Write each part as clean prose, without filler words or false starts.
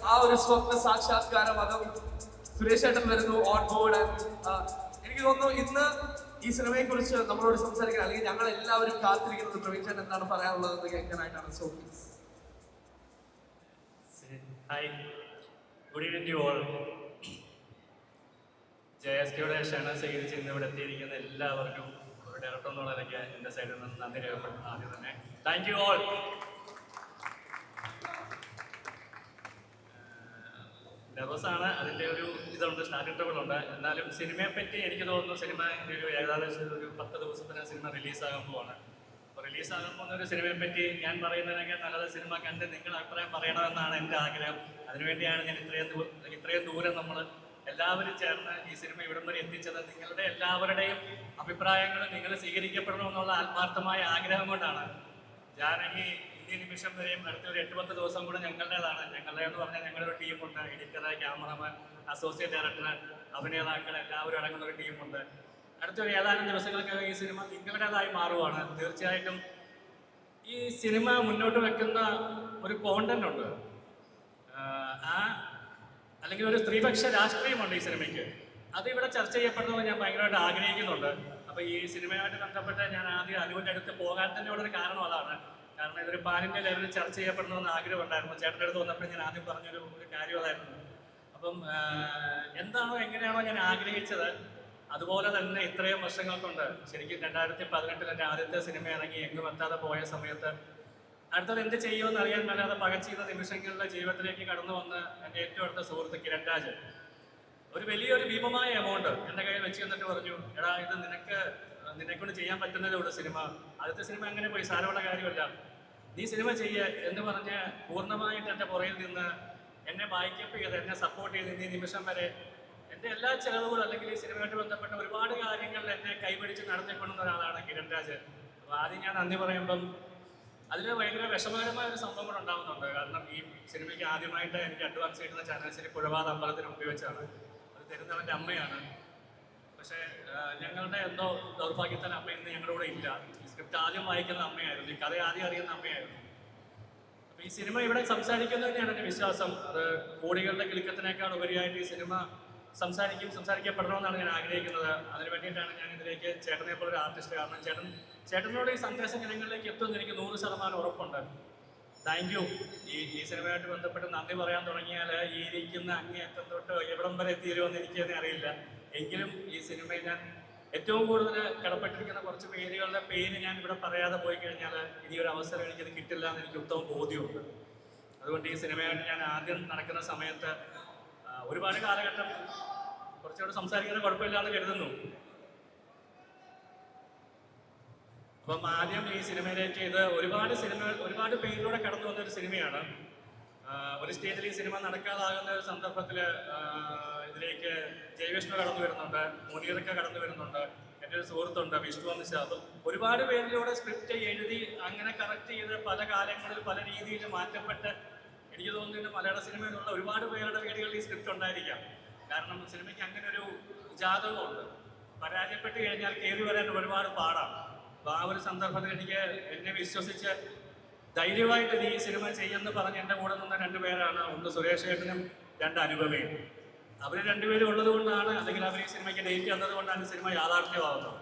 ആ ഒരു സ്വപ്ന സാക്ഷാത്കാരം അതും സുരേഷ് ചേട്ടൻ വരുന്നു ഓൺ ബോർഡ്. എനിക്ക് തോന്നുന്നു ഇന്ന് ഈ സിനിമയെ കുറിച്ച് നമ്മളോട് സംസാരിക്കാൻ അല്ലെങ്കിൽ ഞങ്ങൾ എല്ലാവരും കാത്തിരിക്കുന്നത് പ്രവീൺ ചേട്ടൻ എന്താണ് പറയാനുള്ളതെന്ന് കേൾക്കാനായിട്ടാണ്. So please. Hi, good evening to all. JSKയുടെ ക്ഷണം സ്വീകരിച്ച് ഇന്ന് ഇവിടെ എത്തിയിരിക്കുന്ന എല്ലാവർക്കും ഡയറക്ടർ എന്നുള്ളതൊക്കെ എൻ്റെ സൈഡിൽ നിന്ന് നന്ദി രേഖപ്പെടുത്തുന്നു. ആദ്യം തന്നെ താങ്ക് യു ഓൾ. നെർവസാണ്, അതിൻ്റെ ഒരു ഇതുണ്ട്, സ്റ്റാർട്ടിംഗ് ട്രബിളുണ്ട്. എന്നാലും സിനിമയെ പറ്റി എനിക്ക് തോന്നുന്നു സിനിമ ഒരു ഏകദേശം ഒരു 10 ദിവസത്തിന് സിനിമ റിലീസാകാൻ പോവാണ്. അപ്പോൾ റിലീസാകാൻ പോകുന്ന ഒരു സിനിമയെ പറ്റി ഞാൻ പറയുന്നതിനൊക്കെ നല്ലത് സിനിമ കണ്ട് നിങ്ങളുടെ അഭിപ്രായം പറയണമെന്നാണ് എൻ്റെ ആഗ്രഹം. അതിനുവേണ്ടിയാണ് ഞാൻ ഇത്രയും ദൂരം നമ്മൾ എല്ലാവരും ചേർന്ന് ഈ സിനിമ ഇവിടം വരെ എത്തിച്ചത്. നിങ്ങളുടെ എല്ലാവരുടെയും അഭിപ്രായങ്ങൾ നിങ്ങൾ സ്വീകരിക്കപ്പെടണമെന്നുള്ള ആത്മാർത്ഥമായ ആഗ്രഹം കൊണ്ടാണ്. ജാനകി ഈ നിമിഷം വരെയും അടുത്തൊരു 8-10 ദിവസം കൂടെ ഞങ്ങളുടേതാണ്. ഞങ്ങളുടെ എന്ന് പറഞ്ഞാൽ ഞങ്ങളുടെ ഒരു ടീമുണ്ട്. എഡിറ്റർ, ക്യാമറമാൻ, അസോസിയേറ്റ് ഡയറക്ടർ, അഭിനേതാക്കൾ എല്ലാവരും അടങ്ങുന്ന ഒരു ടീമുണ്ട്. അടുത്തൊരു ഏതാനും ദിവസങ്ങൾക്കകം ഈ സിനിമ നിങ്ങളുടേതായി മാറുവാണ്. തീർച്ചയായിട്ടും ഈ സിനിമ മുന്നോട്ട് വെക്കുന്ന ഒരു കോണ്ടന്റ് ഉണ്ട്, അല്ലെങ്കിൽ ഒരു സ്ത്രീപക്ഷ രാഷ്ട്രീയമുണ്ട് ഈ സിനിമയ്ക്ക്. അത് ഇവിടെ ചർച്ച ചെയ്യപ്പെടുന്നത് ഞാൻ ഭയങ്കരമായിട്ട് ആഗ്രഹിക്കുന്നുണ്ട്. അപ്പോൾ ഈ സിനിമയുമായിട്ട് ബന്ധപ്പെട്ട് ഞാൻ ആദ്യം അനുവിൻ്റെ അടുത്ത് പോകാൻ തന്നെ ഉള്ളൊരു കാരണം അതാണ്. കാരണം ഇതൊരു പാനിൻ്റെ ലെവലിൽ ചർച്ച ചെയ്യപ്പെടണമെന്ന് ആഗ്രഹം ഉണ്ടായിരുന്നു. ചേട്ടൻ്റെ അടുത്ത് വന്നപ്പോൾ ഞാൻ ആദ്യം പറഞ്ഞൊരു കാര്യം അതായിരുന്നു. അപ്പം എന്താണോ എങ്ങനെയാണോ ഞാൻ ആഗ്രഹിച്ചത് അതുപോലെ തന്നെ ഇത്രയും വർഷങ്ങൾക്കുണ്ട്. ശരിക്കും 2018 എൻ്റെ ആദ്യത്തെ സിനിമ ഇറങ്ങി എങ്ങും എത്താതെ പോയ സമയത്ത് അടുത്തത് എന്ത് ചെയ്യുമെന്ന് അറിയാൻ മേലാതെ പകച്ചിരുന്ന നിമിഷങ്ങളുടെ ജീവിതത്തിലേക്ക് കടന്നു വന്ന് എൻ്റെ ഏറ്റവും അടുത്ത സുഹൃത്ത് കിരൺ രാജ് ഒരു വലിയൊരു ഭീമമായ എമൗണ്ട് എൻ്റെ കയ്യിൽ വെച്ച് തന്നിട്ട് പറഞ്ഞു, എടാ ഇത് നിന്നെക്കൊണ്ട് ചെയ്യാൻ പറ്റുന്നതേ ഉള്ളൂ സിനിമ. ആദ്യത്തെ സിനിമ അങ്ങനെ പോയി, സാരമുള്ള കാര്യമല്ല, നീ സിനിമ ചെയ്യുക എന്ന് പറഞ്ഞ് പൂർണ്ണമായിട്ട് എൻ്റെ പുറയിൽ നിന്ന് എന്നെ ബാക്കപ്പ് ചെയ്ത് എന്നെ സപ്പോർട്ട് ചെയ്ത് ഇന്നീ നിമിഷം വരെ എൻ്റെ എല്ലാ ചിലവുകളും അല്ലെങ്കിൽ ഈ സിനിമയായിട്ട് ബന്ധപ്പെട്ട ഒരുപാട് കാര്യങ്ങളിൽ എന്നെ കൈപിടിച്ച് നടത്തിക്കൊണ്ടുന്ന ഒരാളാണ് കിരൺ രാജ്. അപ്പോൾ ആദ്യം ഞാൻ നന്ദി പറയുമ്പം അതിന് ഭയങ്കര വിഷമകരമായ ഒരു സംഭവം കൂടെ ഉണ്ടാകുന്നുണ്ട്. കാരണം ഈ സിനിമയ്ക്ക് ആദ്യമായിട്ട് എനിക്ക് അഡ്വാൻസ് കിട്ടുന്ന ചാനശ്ശേരി പുഴവാത അമ്പലത്തിന് ഉപയോഗിച്ചാണ്. അത് തരുന്നവൻ്റെ അമ്മയാണ്. പക്ഷേ ഞങ്ങളുടെ എന്തോ ദൗർഭാഗ്യത്തിന് അമ്മ ഇന്ന് ഞങ്ങളുടെ കൂടെ ഇല്ല. ഈ സ്ക്രിപ്റ്റ് ആദ്യം വായിക്കുന്ന അമ്മയായിരുന്നു, ഈ കഥ ആദ്യം അറിയുന്ന അമ്മയായിരുന്നു. അപ്പോൾ ഈ സിനിമ ഇവിടെ സംസാരിക്കുന്നതിനാണ് എൻ്റെ വിശ്വാസം. അത് കോടികളുടെ കിലുക്കത്തിനേക്കാൾ ഉപരിയായിട്ട് ഈ സിനിമ സംസാരിക്കപ്പെടണമെന്നാണ് ഞാൻ ആഗ്രഹിക്കുന്നത്. അതിന് വേണ്ടിയിട്ടാണ് ഞാൻ ഇതിലേക്ക് ചേട്ടനെ പോലെ ഒരു ആർട്ടിസ്റ്റ്. കാരണം ചേട്ടനോട് ഈ സന്ദേശം ജനങ്ങളിലേക്ക് എത്തുമെന്ന് എനിക്ക് 100% ഉറപ്പുണ്ട്. Thank you. ഈ സിനിമയായിട്ട് ബന്ധപ്പെട്ട് നന്ദി പറയാൻ തുടങ്ങിയാൽ ഈ ഇരിക്കുന്ന അങ്ങേയറ്റം തൊട്ട് എവിടം വരെ എത്തിയിരുമെന്ന് എനിക്ക് തന്നെ അറിയില്ല. എങ്കിലും ഈ സിനിമയിൽ ഞാൻ ഏറ്റവും കൂടുതൽ കടപ്പെട്ടിരിക്കുന്ന കുറച്ച് പേരുകളുടെ പേര് ഞാൻ ഇവിടെ പറയാതെ പോയി കഴിഞ്ഞാൽ ഇനിയൊരു അവസരം എനിക്കത് കിട്ടില്ല എന്ന് എനിക്ക് ഉത്തമ ബോധ്യമുണ്ട്. അതുകൊണ്ട് ഈ സിനിമയായിട്ട് ഞാൻ ആദ്യം നടക്കുന്ന സമയത്ത് ഒരുപാട് കാലഘട്ടം കുറച്ചുകൂടെ സംസാരിക്കുന്നത് കുഴപ്പമില്ലാന്ന് കരുതുന്നു. അപ്പം ആദ്യം ഈ സിനിമയിലേക്ക് ഇത് ഒരുപാട് പേരിലൂടെ കടന്നു വന്നൊരു സിനിമയാണ്. ഒരു സ്റ്റേജിൽ ഈ സിനിമ നടക്കാതാകുന്ന ഒരു സന്ദർഭത്തിൽ ഇതിലേക്ക് ജയവിഷ്ണു കടന്നു വരുന്നുണ്ട്, മുനീറൊക്കെ കടന്നു വരുന്നുണ്ട്, എൻ്റെ ഒരു സുഹൃത്തുണ്ട് വിഷ്ണു നിശാദ്. ഒരുപാട് പേരിലൂടെ സ്ക്രിപ്റ്റ് എഴുതി അങ്ങനെ കറക്റ്റ് ചെയ്ത് പല കാലങ്ങളിൽ പല രീതിയിൽ മാറ്റപ്പെട്ട് എനിക്ക് തോന്നുന്നു മലയാള സിനിമയിലുള്ള ഒരുപാട് പേരുടെ വീടുകളിൽ ഈ സ്ക്രിപ്റ്റ് ഉണ്ടായിരിക്കാം. കാരണം സിനിമയ്ക്ക് അങ്ങനെ ഒരു ജാതകമുണ്ട്. പരാജയപ്പെട്ട് കഴിഞ്ഞാൽ കയറി വരാൻ ഒരുപാട് പാടാണ്. അപ്പോൾ ആ ഒരു സന്ദർഭത്തിൽ എന്നെ വിശ്വസിച്ച് ധൈര്യമായിട്ട് നീ ഈ സിനിമ ചെയ്യുമെന്ന് പറഞ്ഞ് എൻ്റെ കൂടെ നിന്ന 2 പേരാണ്. ഒന്ന് സുരേഷ് ഏട്ടനും 2 അനുപമയും. അവർ 2 പേരും ഉള്ളത് കൊണ്ടാണ്, അല്ലെങ്കിൽ അവർ ഈ സിനിമയ്ക്ക് ഡേറ്റ് തന്നത് കൊണ്ടാണ് സിനിമ യാഥാർത്ഥ്യമാകുന്നത്.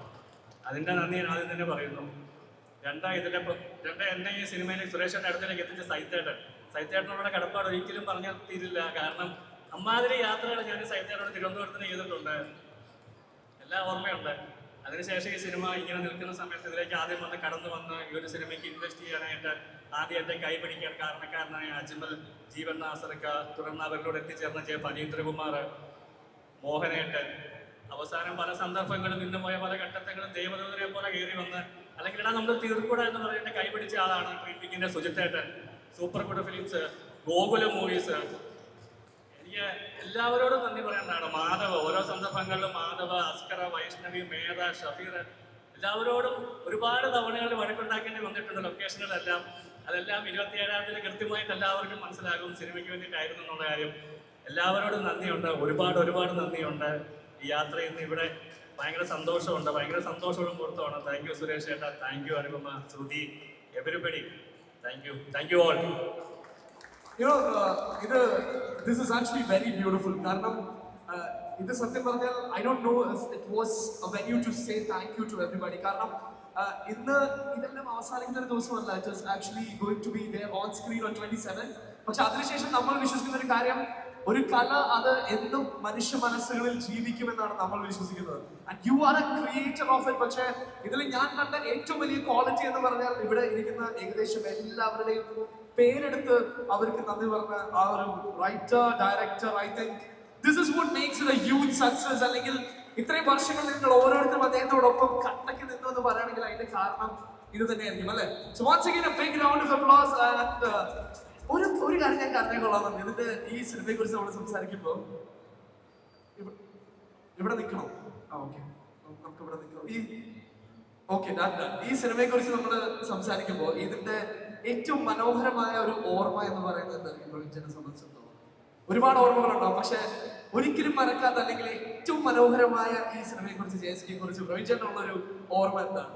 അതിൻ്റെ നന്ദി ഞാൻ ആദ്യം തന്നെ പറയുന്നു. എന്നെ ഈ സിനിമയിലേക്ക് സുരേഷിൻ്റെ അടുത്തേക്ക് എത്തിച്ച സൈത്തേട്ടനോടെ കടപ്പാട് ഒരിക്കലും പറഞ്ഞാൽ തീരില്ല. കാരണം അമ്മാതിരി യാത്രകൾ ഞാൻ സൈത്തേട്ടനോട് തിരുവനന്തപുരത്തിന് ചെയ്തിട്ടുണ്ട്, എല്ലാം ഓർമ്മയുണ്ട്. അതിനുശേഷം ഈ സിനിമ ഇങ്ങനെ നിൽക്കുന്ന സമയത്ത് ഇതിലേക്ക് ആദ്യം കടന്നു വന്ന് ഈ ഒരു സിനിമയ്ക്ക് ഇൻവെസ്റ്റ് ചെയ്യാനായിട്ട് ആദ്യം എൻ്റെ കൈ പിടിക്കാൻ കാരണക്കാരനായ അജ്മൽ, ജീവൻ നാസർക്ക, തുടർന്ന് അവരിലൂടെ എത്തിച്ചേർന്ന പനീന്ദ്രകുമാർ, മോഹനേട്ടൻ, അവസാനം പല സന്ദർഭങ്ങളും ഇന്ന് പോയ പല ഘട്ടങ്ങളും ദേവദൂതരെ പോലെ കയറി വന്ന് അല്ലെങ്കിൽ നമ്മൾ തീർക്കൂട എന്ന് പറയുന്ന കൈ പിടിച്ച ആളാണ് ട്രീപ്പിങ്ങിൻ്റെ സുജിത്തേട്ടൻ, സൂപ്പർ ഗുഡ് ഫിലിംസ്, ഗോകുല മൂവീസ്. എനിക്ക് എല്ലാവരോടും നന്ദി പറയാനാണ്. മാധവ്, ഓരോ സന്ദർഭങ്ങളിലും മാധവ, അസ്കറ, വൈഷ്ണവി, മേധ, ഷഫീർ, എല്ലാവരോടും ഒരുപാട് തവണകൾ വഴക്കുണ്ടാക്കേണ്ടി വന്നിട്ടുണ്ട് ലൊക്കേഷനുകളെല്ലാം. അതെല്ലാം 27-ാം തീയതി കൃത്യമായിട്ട് എല്ലാവർക്കും മനസ്സിലാകും സിനിമയ്ക്ക് വേണ്ടിയിട്ടായിരുന്നു എന്നുള്ള കാര്യം. എല്ലാവരോടും നന്ദിയുണ്ട്, ഒരുപാട് നന്ദിയുണ്ട്. ഈ യാത്രയിൽ നിന്ന് ഇവിടെ ഭയങ്കര സന്തോഷമുണ്ട്, ഭയങ്കര സന്തോഷവും പുറത്തുമാണ്. താങ്ക് യു സുരേഷ് ചേട്ടാ, thank you Anupama, Shruti, everybody, thank you all. ഇത് this is actually very beautiful. കാരണം ഇത് സത്യം പറഞ്ഞാൽ I don't know it was a venue to say thank you to everybody. കാരണം ഇന്ന് ഇതെല്ലാം അവസാനിക്കുന്ന ഒരു ദിവസമല്ല. It is actually going to be there on screen on 27. പക്ഷെ അതിനുശേഷം നമ്മൾ വിശ്വസിക്കുന്ന ഒരു കാര്യം, ഒരു കല അത് എന്നും മനുഷ്യ മനസ്സുകളിൽ ജീവിക്കുമെന്നാണ് നമ്മൾ വിശ്വസിക്കുന്നത്. And you are A creator of it. പക്ഷേ ഇതിൽ ഞാൻ കണ്ട ഏറ്റവും വലിയ ക്വാളിറ്റി എന്ന് പറഞ്ഞാൽ ഇവിടെ ഇരിക്കുന്ന ഏകദേശം എല്ലാവരുടെയും പേരെടുത്ത് അവർക്ക് നന്ദി പറഞ്ഞ ആ ഒരു writer, director, I think this is what makes it A huge success. അല്ലെങ്കിൽ ഇത്രയും വർഷങ്ങൾ നിങ്ങൾ ഓരോരുത്തരും അദ്ദേഹത്തോടൊപ്പം കട്ടക്ക് നിന്നു എന്ന് പറയുകയാണെങ്കിൽ അതിന്റെ കാരണം ഇത് തന്നെയായിരിക്കും അല്ലേ? So once again a big round of applause. And ഒരു കാര്യം ഞാൻ അറിഞ്ഞാൽ കൊള്ളാമെന്ന്, ഇതിന്റെ ഈ സിനിമയെ കുറിച്ച് നമ്മൾ സംസാരിക്കുമ്പോൾ ഇവിടെ നിൽക്കണം. ഓക്കെ, നമുക്ക് ഇവിടെ നിൽക്കണം. ഈ സിനിമയെ കുറിച്ച് നമ്മൾ സംസാരിക്കുമ്പോൾ ഇതിന്റെ ഏറ്റവും മനോഹരമായ ഒരു ഓർമ്മ എന്ന് പറയുന്നത് എന്തായിരിക്കും പ്രവീൺചേട്ടനെ സംബന്ധിച്ചിടത്തോളം? ഒരുപാട് ഓർമ്മകളുണ്ടാവും, പക്ഷെ ഒരിക്കലും മറക്കാത്ത അല്ലെങ്കിൽ ഏറ്റവും മനോഹരമായ ഈ സിനിമയെ കുറിച്ച്, ജയശ്രീയെ കുറിച്ച് പ്രവീൺചേട്ടനുള്ള ഒരു ഓർമ്മ എന്താണ്?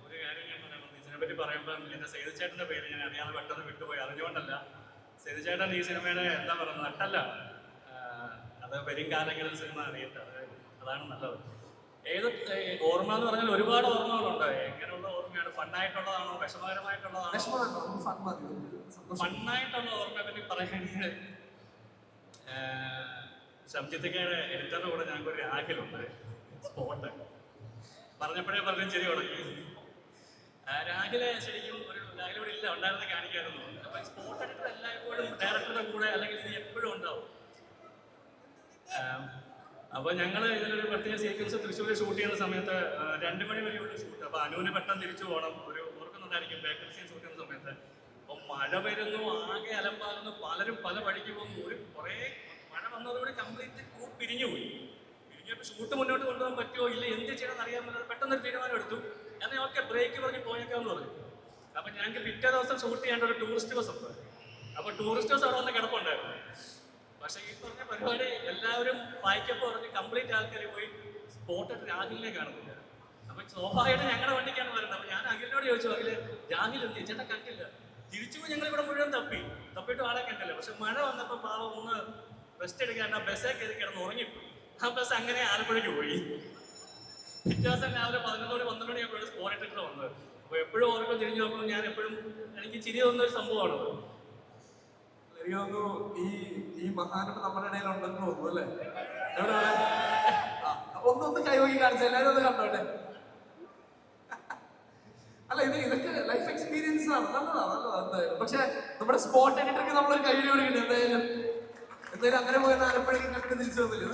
ഒരു കാര്യം ഞാൻ പറയാം, ഇതിനെ പറ്റി പറയുമ്പോൾ എന്റെ സേതു ചേട്ടന്റെ പേര് ഞാൻ അറിയാതെ പെട്ടെന്ന് വിട്ടുപോയി. അറിഞ്ഞുകൊണ്ടല്ല, സേതു ചേട്ടൻ ഈ സിനിമയുടെ എന്താ പറയുന്നത് നട്ടല്ല. അത് വരും കാലങ്ങളിൽ സിനിമ അറിയട്ടെ, അതാണ് നല്ലത്. ഏത് ഓർമ്മ എന്ന് പറഞ്ഞാൽ ഒരുപാട് ഓർമ്മകളുണ്ട്. എങ്ങനെയുള്ള ഓർമ്മയാണ്? ഫണ്ണായിട്ടുള്ളതാണോ വിഷമകരമായിട്ടുള്ളതാണോ? ഫണ്ണായിട്ടുള്ള ഓർമ്മയെ പറ്റി പറയുകയാണെങ്കിൽ ശബ്ദത്തിക്കയുടെ എഡിറ്ററിന്റെ കൂടെ ഞങ്ങൾക്ക് ഒരു രാഗിലുണ്ട്, സ്പോട്ട്. പറഞ്ഞപ്പോഴേ പറഞ്ഞു ശരി തുടങ്ങി. രാഗിലെ ശരിക്കും ഒരു രാഗിലൂടെ ഇല്ല, ഉണ്ടായിരുന്ന കാണിക്കായിരുന്നു. അപ്പൊ സ്പോട്ട് എഡിറ്റർ എല്ലായ്പ്പോഴും ഡയറക്ടറുടെ കൂടെ അല്ലെങ്കിൽ ഇത് എപ്പോഴും ഉണ്ടാവും. അപ്പൊ ഞങ്ങൾ ഇതിലൊരു പ്രത്യേക സീക്വൻസ് തൃശ്ശൂരിൽ ഷൂട്ട് ചെയ്യുന്ന സമയത്ത് 2 മണി വരെയുള്ള ഷൂട്ട്. അപ്പൊ അനുവിന് പെട്ടെന്ന് തിരിച്ചു പോകണം. ഒരു ഓർക്കുന്നുണ്ടായിരിക്കും ബേക്കറി സീൻ ഷൂട്ട് ചെയ്യുന്ന സമയത്ത്. അപ്പൊ മഴ വരുന്നു, ആകെ അലമ്പാകുന്നു, പലരും പല വഴിക്ക് പോകുന്നു. കുറേ മഴ വന്നതോടെ കംപ്ലീറ്റ് പിരിഞ്ഞുപോയി. പിരിഞ്ഞപ്പോൾ ഷൂട്ട് മുന്നോട്ട് കൊണ്ടുപോകാൻ പറ്റുമോ ഇല്ല എന്ത് ചെയ്യണമെന്ന് അറിയാൻ പറ്റാതെ പെട്ടെന്നൊരു തീരുമാനം എടുത്തു. എന്നാൽ ഓക്കെ ബ്രേക്ക് പറഞ്ഞ് പോയേക്കാന്ന് പറഞ്ഞു. അപ്പൊ ഞങ്ങൾക്ക് പിറ്റേ ദിവസം ഷൂട്ട് ചെയ്യേണ്ട ഒരു ടൂറിസ്റ്റ് ബസ് ഉണ്ട്. അപ്പൊ ടൂറിസ്റ്റ് ബസ് അവിടെ വന്ന് കിടപ്പുണ്ടായിരുന്നു. പക്ഷെ ഈ പറഞ്ഞ പരിപാടി എല്ലാവരും വായിക്കപ്പോൾ പറഞ്ഞ് കംപ്ലീറ്റ് ആൾക്കാർ പോയി സ്പോട്ടിട്ട് രാഹുലിനെ കാണുന്നില്ല. അപ്പൊ സ്വാഭാവികമായിട്ട് ഞങ്ങളുടെ വണ്ടിക്കാണ് വരുന്നത്. അപ്പൊ ഞാൻ അഖിലിനോട് ചോദിച്ചു, അഖില് രാഹുൽ എന്ത് ചേട്ടാ കണ്ടില്ല? തിരിച്ചു ഞങ്ങൾ ഇവിടെ മുഴുവൻ തപ്പിയിട്ട് ആളെ കണ്ടില്ല. പക്ഷെ മഴ വന്നപ്പോൾ പാവം ഒന്ന് റെസ്റ്റ് എടുക്കാൻ ആ ബസ്സേ കയറി കിടന്ന് ഉറങ്ങിപ്പോയി. ആ ബസ് അങ്ങനെ ആലപ്പുഴയ്ക്ക് പോയി. പിറ്റേ ദിവസം രാവിലെ 11 മണിയാകുമ്പോഴാണ് സ്പോട്ടിട്ട് വന്നത്. അപ്പൊ എപ്പോഴും ഓർക്കും തിരിഞ്ഞു നോക്കുമ്പോൾ ഞാൻ എപ്പോഴും എനിക്ക് ചിരി തോന്നുന്ന ഒരു സംഭവമാണത്. എനിക്ക് തോന്നുന്നു ഈ മഹാനട്ട് നമ്മുടെ ഇടയിലുണ്ടെന്ന് തോന്നുന്നു അല്ലേ? എവിടെ ഒന്ന് കൈവക്കി കാണിച്ച എല്ലാവരും ഒന്ന് കണ്ടോട്ടെ. അല്ല ഇതൊക്കെ ലൈഫ് എക്സ്പീരിയൻസ് ആണ്. നല്ലതാണ് എന്തായാലും. പക്ഷെ നമ്മുടെ സ്പോട്ട് എഡിറ്റർക്ക് നമ്മളൊരു കൈ കൊടുക്കണ്ടേ? എന്തായാലും അങ്ങനെ പോയെന്ന് ആലപ്പുഴയ്ക്ക് കണ്ടിട്ട് തിരിച്ചു വന്നില്ല.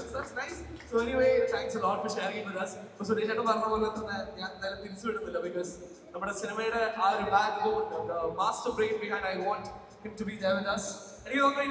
So anyway thanks a lot for sharing with us. ഇപ്പൊ സുരേഷ് ചേട്ടൻ പറഞ്ഞ പോലെ തന്നെ ഞാൻ എന്തായാലും തിരിച്ചു വിടുന്നില്ല. ബിക്കോസ് നമ്മുടെ സിനിമയുടെ ആ ഒരു backbone, master brain behind, I want him to be there with us. എനിക്ക് തോന്നുന്നു